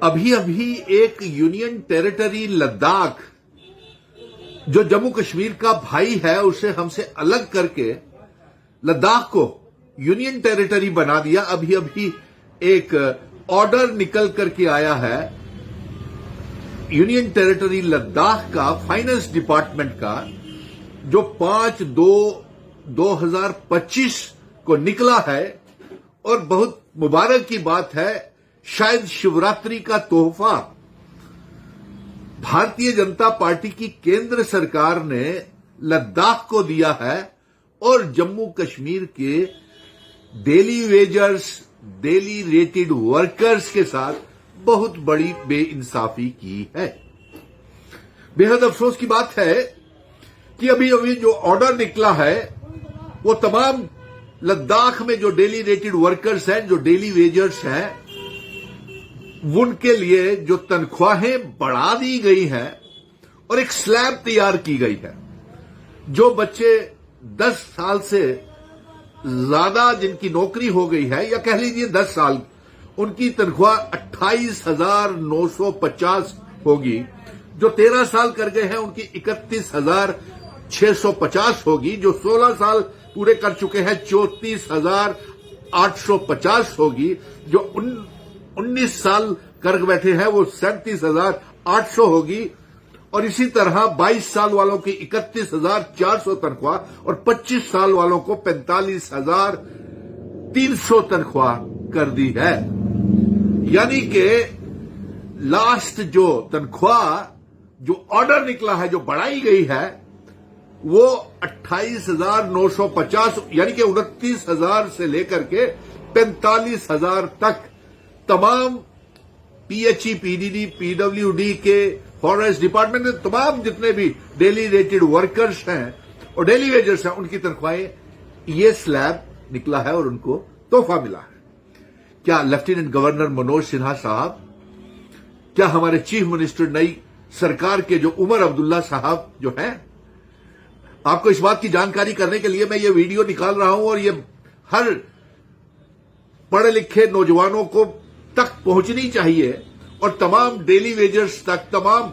ابھی ابھی ایک یونین ٹیریٹری لداخ جو جموں کشمیر کا بھائی ہے اسے ہم سے الگ کر کے لداخ کو یونین ٹیریٹری بنا دیا. ابھی ابھی ایک آرڈر نکل کر کے آیا ہے یونین ٹیریٹری لداخ کا فائنانس ڈپارٹمنٹ کا جو 5/2/2025 کو نکلا ہے, اور بہت مبارک کی بات ہے, شاید شیوراتری کا تحفہ بھارتیہ جنتا پارٹی کی کیندر سرکار نے لداخ کو دیا ہے, اور جموں کشمیر کے daily wagers, daily rated workers کے ساتھ بہت بڑی بے انصافی کی ہے. بے حد افسوس کی بات ہے کہ ابھی جو آرڈر نکلا ہے وہ تمام لداخ میں جو ڈیلی ریٹڈ ورکرز ہیں, جو ڈیلی ویجرز ہیں, ان کے لیے جو تنخواہیں بڑھا دی گئی ہیں اور ایک سلیب تیار کی گئی ہے. جو بچے 10 سال سے زیادہ جن کی نوکری ہو گئی ہے, یا کہہ لیجیے 10 سال, ان کی تنخواہ 28,950 ہوگی. جو 13 سال کر گئے ہیں ان کی 31,650 ہوگی. جو 16 سال پورے کر چکے ہیں 34,850 ہوگی. جو 19 سال کر بیٹھے ہیں وہ 37,800 ہوگی. اور اسی طرح 22 سال والوں کی 31,400 تنخواہ اور 25 سال والوں کو 45,300 تنخواہ کر دی ہے. یعنی کہ لاسٹ جو تنخواہ جو آرڈر نکلا ہے, جو بڑھائی گئی ہے, وہ 28,950 یعنی کہ 29,000 سے لے کر کے 45,000 تک تمام P H E, P D D, P W D کے, فارسٹ ڈپارٹمنٹ کے تمام جتنے بھی ڈیلی ریٹڈ ورکرز ہیں اور ڈیلی ویجرز ہیں, ان کی تنخواہیں یہ سلیب نکلا ہے اور ان کو تحفہ ملا ہے. کیا لیفٹیننٹ گورنر منوج سنہا صاحب, کیا ہمارے چیف منسٹر نئی سرکار کے جو عمر عبداللہ صاحب جو ہیں, آپ کو اس بات کی جانکاری کرنے کے لیے میں یہ ویڈیو نکال رہا ہوں, اور یہ ہر پڑھے لکھے نوجوانوں کو تک پہنچنی چاہیے, اور تمام ڈیلی ویجرز تک, تمام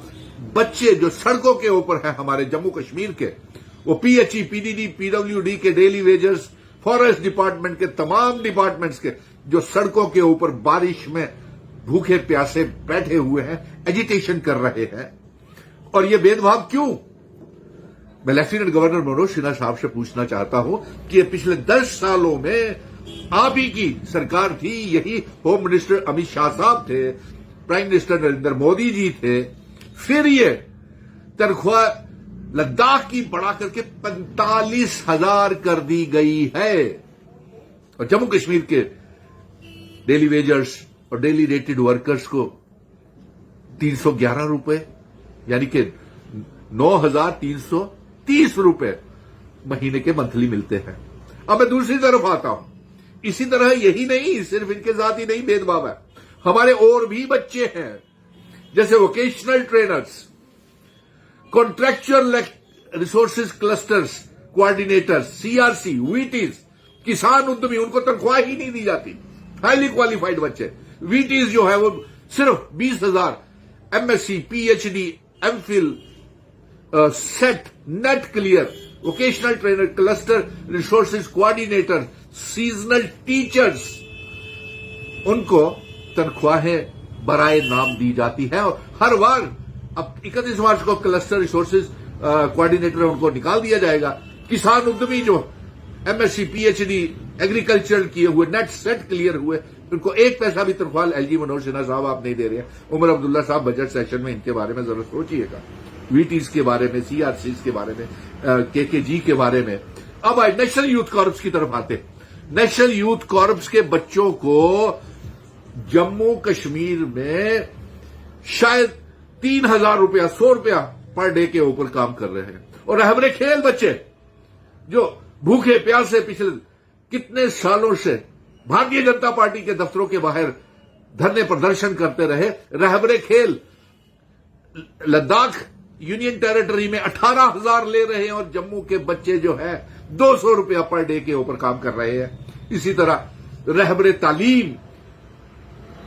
بچے جو سڑکوں کے اوپر ہیں ہمارے جموں کشمیر کے, وہ P H E, P D D, P W D کے ڈیلی ویجرز, فارسٹ ڈپارٹمنٹ کے تمام ڈپارٹمنٹس کے جو سڑکوں کے اوپر بارش میں بھوکے پیاسے بیٹھے ہوئے ہیں, ایجیٹیشن کر رہے ہیں. اور یہ بھید بھاؤ کیوں؟ میں لیفٹیننٹ گورنر منوج سنہا صاحب سے پوچھنا چاہتا ہوں کہ پچھلے 10 سالوں میں آپ ہی کی سرکار تھی, یہی ہوم منسٹر امت شاہ صاحب تھے, پرائم منسٹر نریندر مودی جی تھے, پھر یہ تنخواہ لداخ کی بڑھا کر کے 45,000 کر دی گئی ہے, اور جموں کشمیر کے ڈیلی ویجرز اور ڈیلی ریٹڈ ورکرز کو 311 روپے یعنی کہ 9,330 روپے مہینے کے منتھلی ملتے ہیں. اب میں دوسری طرف آتا ہوں. اسی طرح یہی نہیں, صرف ان کے ساتھ ہی نہیں بھید بھاؤ ہے, ہمارے اور بھی بچے ہیں جیسے vocational trainers, contractual resources clusters coordinators, C R C, ویٹیز, کسان ادمی, ان کو تنخواہ ہی نہیں دی جاتی. ہائیلی کوالیفائڈ بچے, ویٹیز جو ہے وہ صرف 20,000, M S C, P H D, M Phil, SET, NET clear, vocational trainer, cluster resources coordinator, seasonal teachers, ان کو تنخواہیں برائے نام دی جاتی ہیں. اور ہر بار اب 31 مارچ کو کلسٹر ریسورسز کوآرڈینیٹر ان کو نکال دیا جائے گا. کسان ادمی جو M S C, P H D, agriculture کیے ہوئے, نیٹ سیٹ کلیئر ہوئے, ان کو ایک پیسہ بھی تنخواہ ایل جی منوج سنہا صاحب آپ نہیں دے رہے ہیں. عمر عبداللہ صاحب بجٹ سیشن میں ان کے بارے میں ضرور سوچیے گا, ویٹیز کے بارے میں, سی آر سیز کے بارے میں, کے جی کے بارے میں. اب آئے نیشنل یوتھ کارپس کی طرف آتے. نیشنل یوتھ کارپس کے بچوں کو جموں کشمیر میں شاید 3,000 روپیہ, 100 روپیہ پر ڈے کے اوپر کام کر رہے ہیں. اور رہبر کھیل بچے جو بھوکے پیاسے پچھلے کتنے سالوں سے بھارتیہ جنتا پارٹی کے دفتروں کے باہر دھرنے پردرشن کرتے رہے, رہبر کھیل لداخ یونین ٹیریٹری میں 18,000 لے رہے ہیں, اور جموں کے بچے جو ہیں 200 روپیہ پر ڈے کے اوپر کام کر رہے ہیں. اسی طرح رہبر تعلیم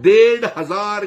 1,500